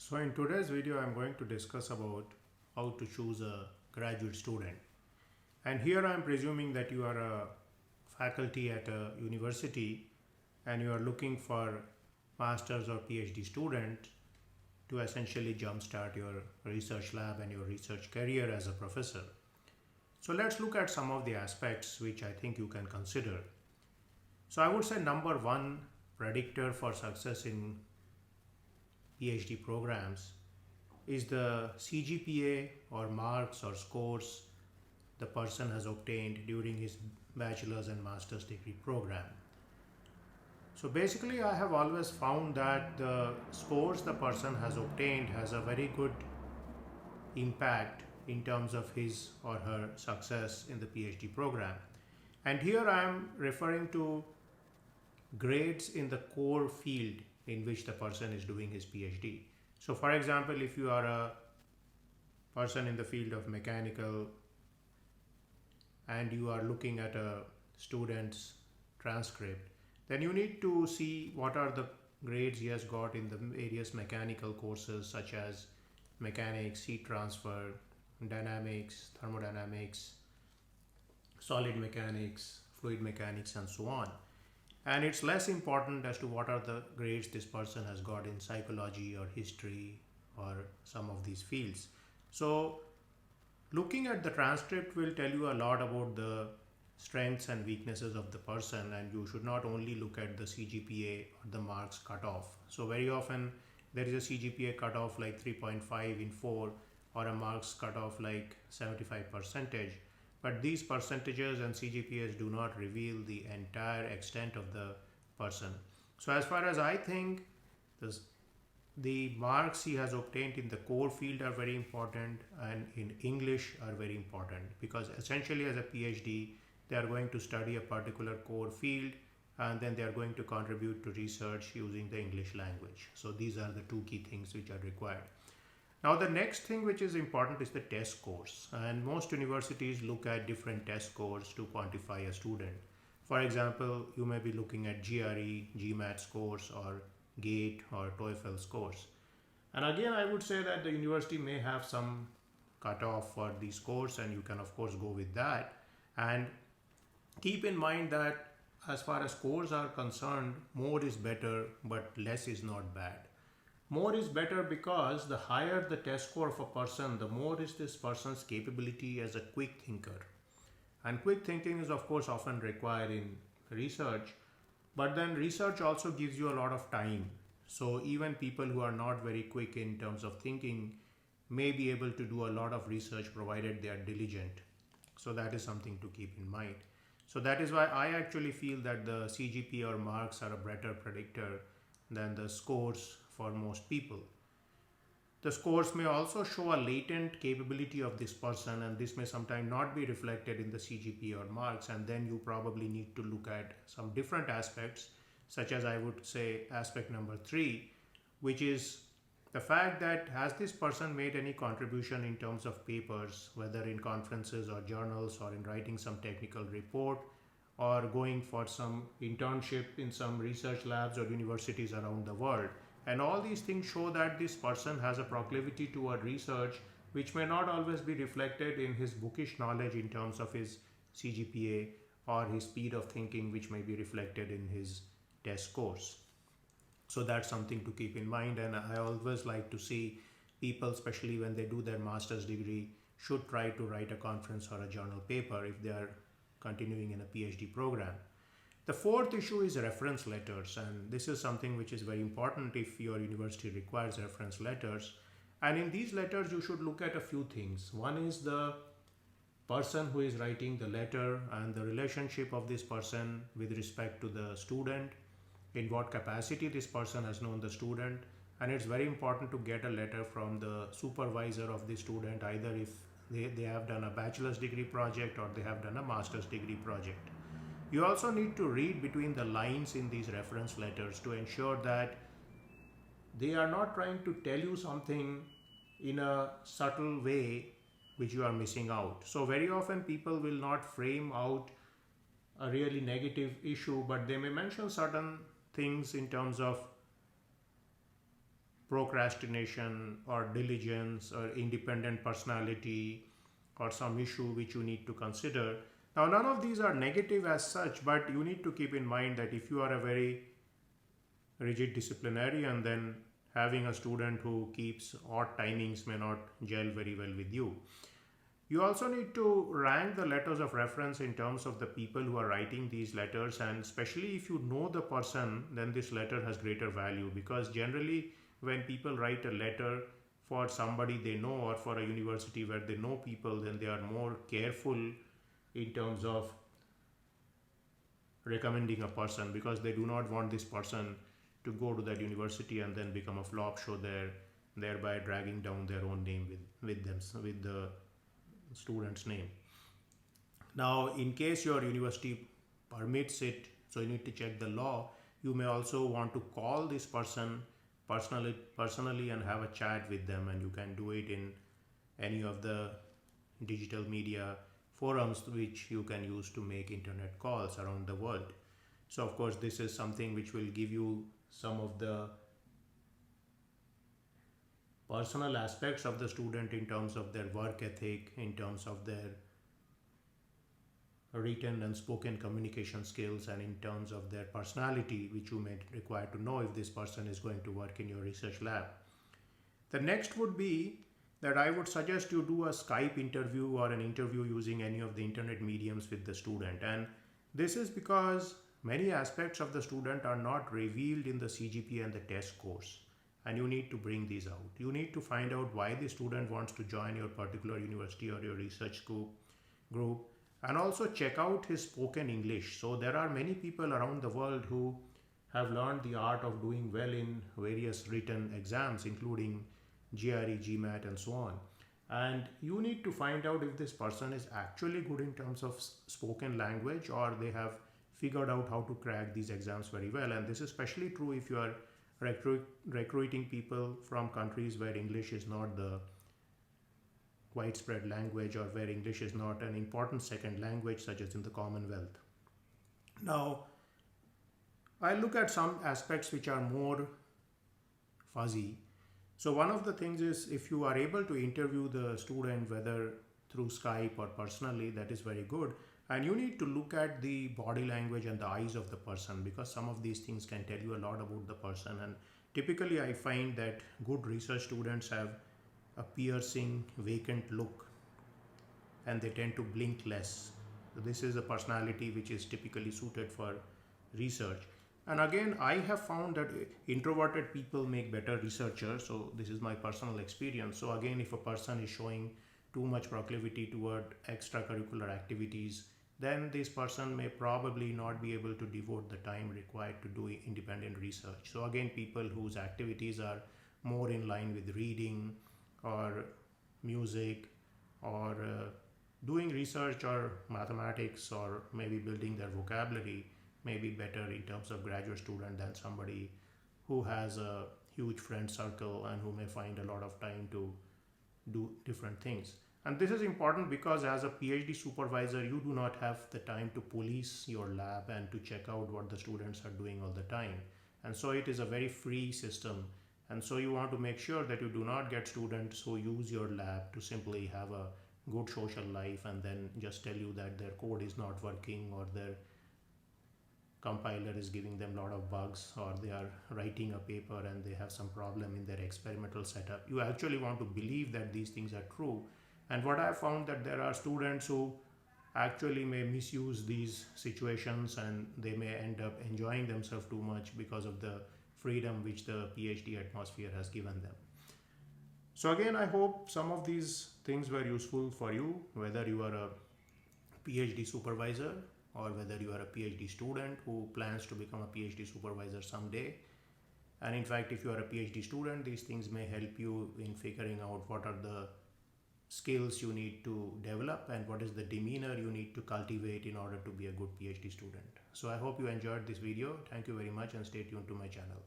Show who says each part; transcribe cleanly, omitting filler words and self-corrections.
Speaker 1: So in today's video, I'm going to discuss about how to choose a graduate student. And here I'm presuming that you are a faculty at a university and you are looking for master's or PhD student to essentially jumpstart your research lab and your research career as a professor. So let's look at some of the aspects which I think you can consider. So I would say number one predictor for success in PhD programs is the CGPA or marks or scores the person has obtained during his bachelor's and master's degree program. So basically I have always found that the scores the person has obtained has a very good impact in terms of his or her success in the PhD program. And here I am referring to grades in the core field in which the person is doing his PhD. So for example, if you are a person in the field of mechanical and you are looking at a student's transcript, then you need to see what are the grades he has got in the various mechanical courses such as mechanics, heat transfer, dynamics, thermodynamics, solid mechanics, fluid mechanics, and so on. And it's less important as to what are the grades this person has got in psychology or history or some of these fields. So looking at the transcript will tell you a lot about the strengths and weaknesses of the person, and you should not only look at the CGPA or the marks cutoff. So very often there is a CGPA cutoff like 3.5 in 4 or a marks cutoff like 75 percentage. But these percentages and CGPAs do not reveal the entire extent of the person. So as far as I think, the marks he has obtained in the core field are very important and in English are very important, because essentially as a PhD, they are going to study a particular core field and then they are going to contribute to research using the English language. So these are the two key things which are required. Now the next thing which is important is the test scores, and most universities look at different test scores to quantify a student. For example, you may be looking at GRE, GMAT scores or GATE or TOEFL scores. And again, I would say that the university may have some cutoff for these scores and you can of course go with that. And keep in mind that as far as scores are concerned, more is better but less is not bad. More is better because the higher the test score of a person, the more is this person's capability as a quick thinker. And quick thinking is of course often required in research, but then research also gives you a lot of time. So even people who are not very quick in terms of thinking may be able to do a lot of research provided they are diligent. So that is something to keep in mind. So that is why I actually feel that the CGPA or marks are a better predictor than the scores for most people. The scores may also show a latent capability of this person, and this may sometimes not be reflected in the CGPA or marks, and then you probably need to look at some different aspects, such as I would say aspect number 3, which is the fact that has this person made any contribution in terms of papers, whether in conferences or journals or in writing some technical report or going for some internship in some research labs or universities around the world. And all these things show that this person has a proclivity toward research, which may not always be reflected in his bookish knowledge in terms of his CGPA or his speed of thinking, which may be reflected in his test scores. So that's something to keep in mind. And I always like to see people, especially when they do their master's degree, should try to write a conference or a journal paper if they are continuing in a PhD program. The fourth issue is reference letters, and this is something which is very important if your university requires reference letters. And in these letters, you should look at a few things. One is the person who is writing the letter and the relationship of this person with respect to the student, in what capacity this person has known the student. And it's very important to get a letter from the supervisor of the student, either if they have done a bachelor's degree project or they have done a master's degree project. You also need to read between the lines in these reference letters to ensure that they are not trying to tell you something in a subtle way which you are missing out. So very often people will not frame out a really negative issue, but they may mention certain things in terms of procrastination or diligence or independent personality or some issue which you need to consider. Now, none of these are negative as such, but you need to keep in mind that if you are a very rigid disciplinarian, then having a student who keeps odd timings may not gel very well with you. You also need to rank the letters of reference in terms of the people who are writing these letters, and especially if you know the person, then this letter has greater value, because generally when people write a letter for somebody they know or for a university where they know people, then they are more careful in terms of recommending a person, because they do not want this person to go to that university and then become a flop show there, thereby dragging down their own name with the student's name. Now, in case your university permits it, so you need to check the law. You may also want to call this person personally and have a chat with them, and you can do it in any of the digital media forums which you can use to make internet calls around the world. So of course this is something which will give you some of the personal aspects of the student in terms of their work ethic, in terms of their written and spoken communication skills, and in terms of their personality, which you may require to know if this person is going to work in your research lab. The next would be that I would suggest you do a Skype interview or an interview using any of the internet mediums with the student. And this is because many aspects of the student are not revealed in the CGP and the test scores, and you need to bring these out. You need to find out why the student wants to join your particular university or your research group, and also check out his spoken English. So there are many people around the world who have learned the art of doing well in various written exams, including GRE, GMAT, and so on. And you need to find out if this person is actually good in terms of spoken language, or they have figured out how to crack these exams very well. And this is especially true if you are recruiting people from countries where English is not the widespread language, or where English is not an important second language, such as in the Commonwealth. Now, I look at some aspects which are more fuzzy. So one of the things is, if you are able to interview the student, whether through Skype or personally, that is very good. And you need to look at the body language and the eyes of the person, because some of these things can tell you a lot about the person. And typically I find that good research students have a piercing, vacant look, and they tend to blink less. So this is a personality which is typically suited for research. And again, I have found that introverted people make better researchers. So this is my personal experience. So again, if a person is showing too much proclivity toward extracurricular activities, then this person may probably not be able to devote the time required to do independent research. So again, people whose activities are more in line with reading or music or doing research or mathematics, or maybe building their vocabulary, may be better in terms of graduate student than somebody who has a huge friend circle and who may find a lot of time to do different things. And this is important because as a PhD supervisor, you do not have the time to police your lab and to check out what the students are doing all the time. And so it is a very free system. And so you want to make sure that you do not get students who use your lab to simply have a good social life and then just tell you that their code is not working, or their compiler is giving them a lot of bugs, or they are writing a paper and they have some problem in their experimental setup. You actually want to believe that these things are true. And what I have found, that there are students who actually may misuse these situations, and they may end up enjoying themselves too much because of the freedom which the PhD atmosphere has given them. So again, I hope some of these things were useful for you, whether you are a PhD supervisor or whether you are a PhD student who plans to become a PhD supervisor someday. And in fact, if you are a PhD student, these things may help you in figuring out what are the skills you need to develop and what is the demeanor you need to cultivate in order to be a good PhD student. So I hope you enjoyed this video. Thank you very much, and stay tuned to my channel.